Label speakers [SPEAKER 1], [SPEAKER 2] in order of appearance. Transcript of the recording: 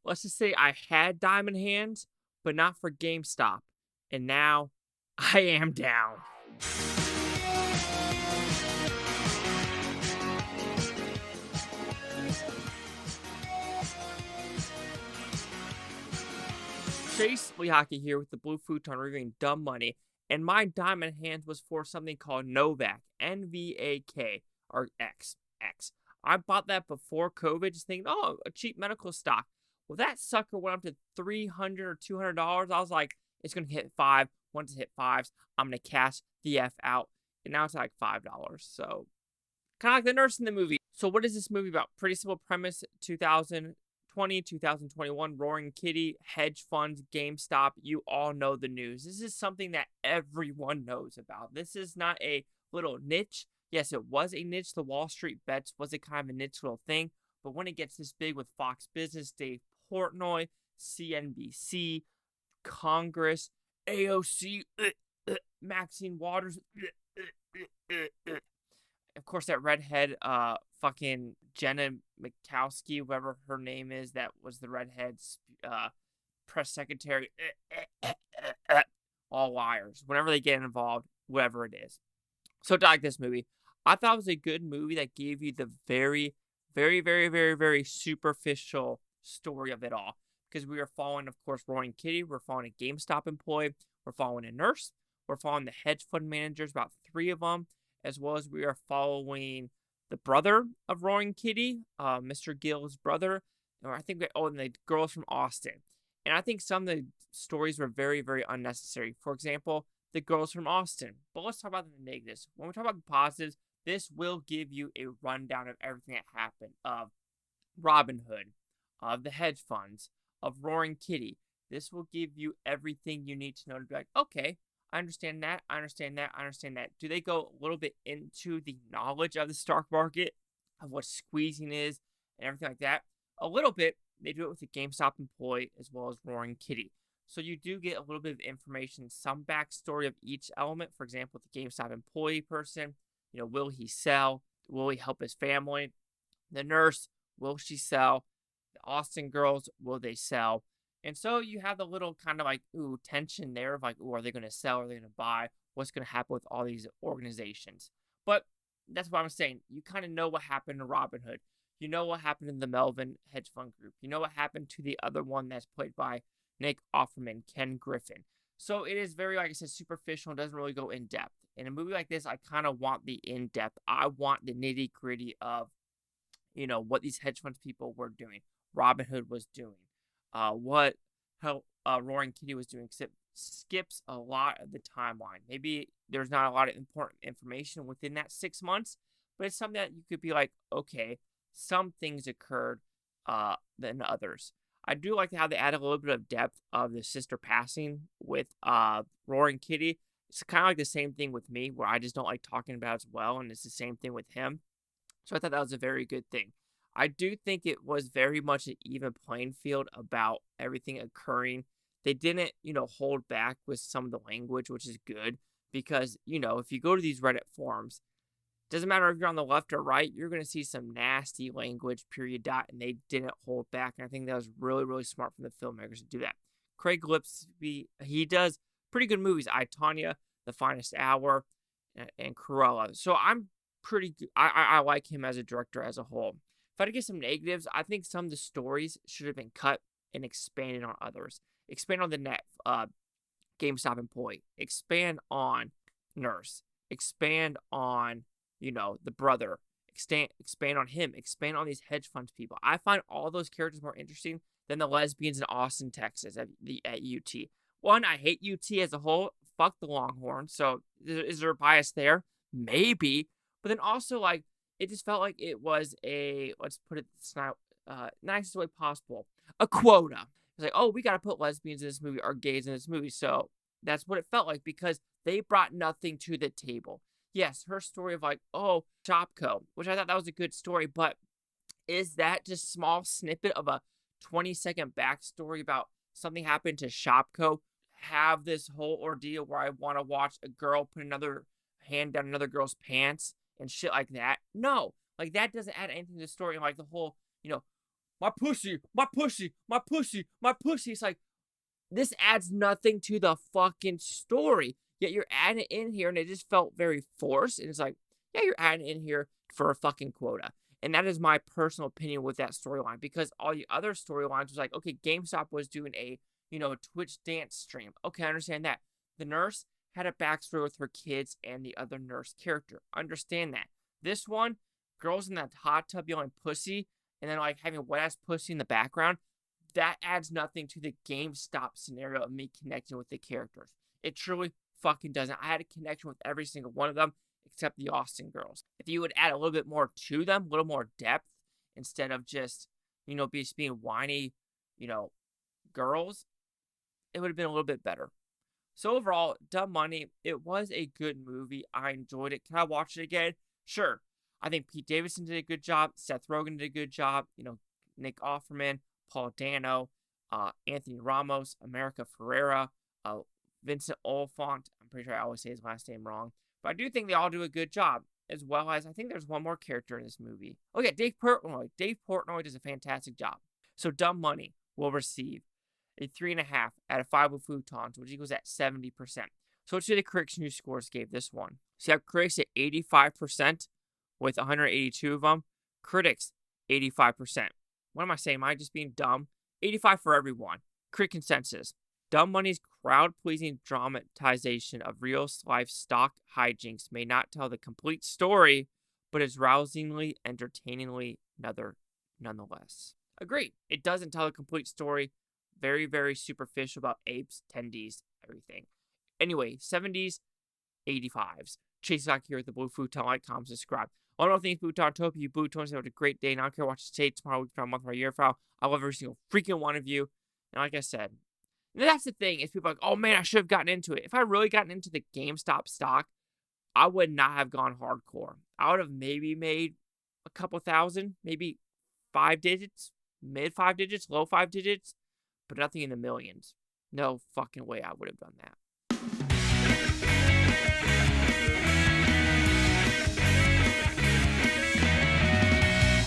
[SPEAKER 1] let's just say I had diamond hands, but not for GameStop. And now I am down. Chase Lee Hockey here with the Blue Futon reviewing Dumb Money, and my diamond hands was for something called Novak, NVAK, or X. I bought that before COVID, just thinking, oh, a cheap medical stock. Well, that sucker went up to $300 or $200. I was like, it's going to hit 5. Once it hit 5s, I'm going to cash the F out. And now it's like $5. So, kind of like the nurse in the movie. So, what is this movie about? Pretty simple premise. 2020, 2021, Roaring Kitty, hedge funds, GameStop. You all know the news. This is something that everyone knows about. This is not a little niche. Yes, it was a niche. The Wall Street Bets was a kind of a niche little thing. But when it gets this big with Fox Business, Dave Portnoy, CNBC, Congress, AOC, Maxine Waters, of course, that redhead, fucking Jenna Mikowski, whoever her name is, that was the redhead press secretary, all liars. Whenever they get involved, whoever it is. So, to like this movie, I thought it was a good movie that gave you the very, very, very, very, very superficial story of it all. Because we are following, of course, Roaring Kitty. We're following a GameStop employee. We're following a nurse. We're following the hedge fund managers, about 3 of them. As well as we are following the brother of Roaring Kitty, Mr. Gill's brother. Or I think, and the girls from Austin. And I think some of the stories were very, very unnecessary. For example, the girls from Austin. But let's talk about the negatives. When we talk about the positives, this will give you a rundown of everything that happened. Of Robin Hood, of the hedge funds, of Roaring Kitty. This will give you everything you need to know to be like, okay, I understand that, I understand that, I understand that. Do they go a little bit into the knowledge of the stock market, of what squeezing is, and everything like that? A little bit. They do it with the GameStop employee as well as Roaring Kitty. So you do get a little bit of information, some backstory of each element. For example, the GameStop employee person, will he sell? Will he help his family? The nurse, will she sell? The Austin girls, will they sell? And so you have the little kind of like, tension there of like, are they going to sell? Are they going to buy? What's going to happen with all these organizations? But that's what I'm saying. You kind of know what happened to Robin Hood. You know what happened in the Melvin hedge fund group. You know what happened to the other one that's played by Nick Offerman, Ken Griffin. So it is very, like I said, superficial and doesn't really go in depth. In a movie like this, I kind of want the in depth. I want the nitty gritty of, what these hedge funds people were doing. Robin Hood was doing. How Roaring Kitty was doing, except skips a lot of the timeline. Maybe there's not a lot of important information within that 6 months, but it's something that you could be like, okay, some things occurred than others. I do like how they add a little bit of depth of the sister passing with Roaring Kitty. It's kind of like the same thing with me, where I just don't like talking about it as well, and it's the same thing with him. So I thought that was a very good thing. I do think it was very much an even playing field about everything occurring. They didn't, hold back with some of the language, which is good because, if you go to these Reddit forums, doesn't matter if you're on the left or right, you're going to see some nasty language, period, dot, and they didn't hold back. And I think that was really, really smart from the filmmakers to do that. Craig Gillespie, he does pretty good movies. I, Tanya, The Finest Hour, and Cruella. So I'm pretty good. I like him as a director as a whole. If I had to get some negatives, I think some of the stories should have been cut and expanded on others. Expand on the GameStop employee. Expand on nurse. Expand on, the brother. Expand on him. Expand on these hedge funds people. I find all those characters more interesting than the lesbians in Austin, Texas at UT. One, I hate UT as a whole. Fuck the Longhorns. So is there a bias there? Maybe. But then also, like, it just felt like it was let's put it nicest way possible, a quota. It's like, oh, we got to put lesbians in this movie or gays in this movie. So that's what it felt like because they brought nothing to the table. Yes, her story of like, Shopko, which I thought that was a good story, but is that just small snippet of a 20-second backstory about something happened to Shopko have this whole ordeal where I want to watch a girl put another hand down another girl's pants and shit like that? No, like that doesn't add anything to the story. And like the whole, my pussy, my pussy, my pussy, my pussy. It's like, this adds nothing to the fucking story. Yet you're adding it in here, and it just felt very forced. And it's like, yeah, you're adding it in here for a fucking quota. And that is my personal opinion with that storyline, because all the other storylines was like, okay, GameStop was doing a, a Twitch dance stream. Okay, I understand that. The nurse had a backstory with her kids and the other nurse character. Understand that. This one, girls in that hot tub yelling pussy, and then like having a wet ass pussy in the background, that adds nothing to the GameStop scenario of me connecting with the characters. It truly fucking doesn't. I had a connection with every single one of them except the Austin girls. If you would add a little bit more to them, a little more depth, instead of just, being whiny, girls, it would have been a little bit better. So overall, Dumb Money, it was a good movie. I enjoyed it. Can I watch it again? Sure. I think Pete Davidson did a good job. Seth Rogen did a good job. Nick Offerman, Paul Dano, Anthony Ramos, America Ferrera, Vincent Oliphant. I'm pretty sure I always say his last name wrong. But I do think they all do a good job, as well as I think there's one more character in this movie. Oh yeah, Dave Portnoy. Dave Portnoy does a fantastic job. So Dumb Money will receive a 3.5 out of 5 with Futons, which equals at 70%. So let's see the critics' news scores gave this one. So you have critics at 85% with 182 of them. Critics, 85%. What am I saying? Am I just being dumb? 85 for everyone. Critic consensus. Dumb Money's crowd-pleasing dramatization of real-life stock hijinks may not tell the complete story, but is rousingly, entertainingly nonetheless. Agreed. It doesn't tell the complete story. Very, very superficial about apes, tendies, everything. Anyway, 70s, 85s. Chase back here with the Blue Futon. Like, comment, subscribe. One more thing, Futon Topia, you Butons, have a great day. And I don't care what you say tomorrow, week, month, or year from now. I love every single freaking one of you. And like I said, that's the thing, is people are like, oh man, I should have gotten into it. If I really gotten into the GameStop stock, I would not have gone hardcore. I would have maybe made a couple thousand, maybe 5 digits, mid 5 digits, low 5 digits, but nothing in the millions. No fucking way I would have done that.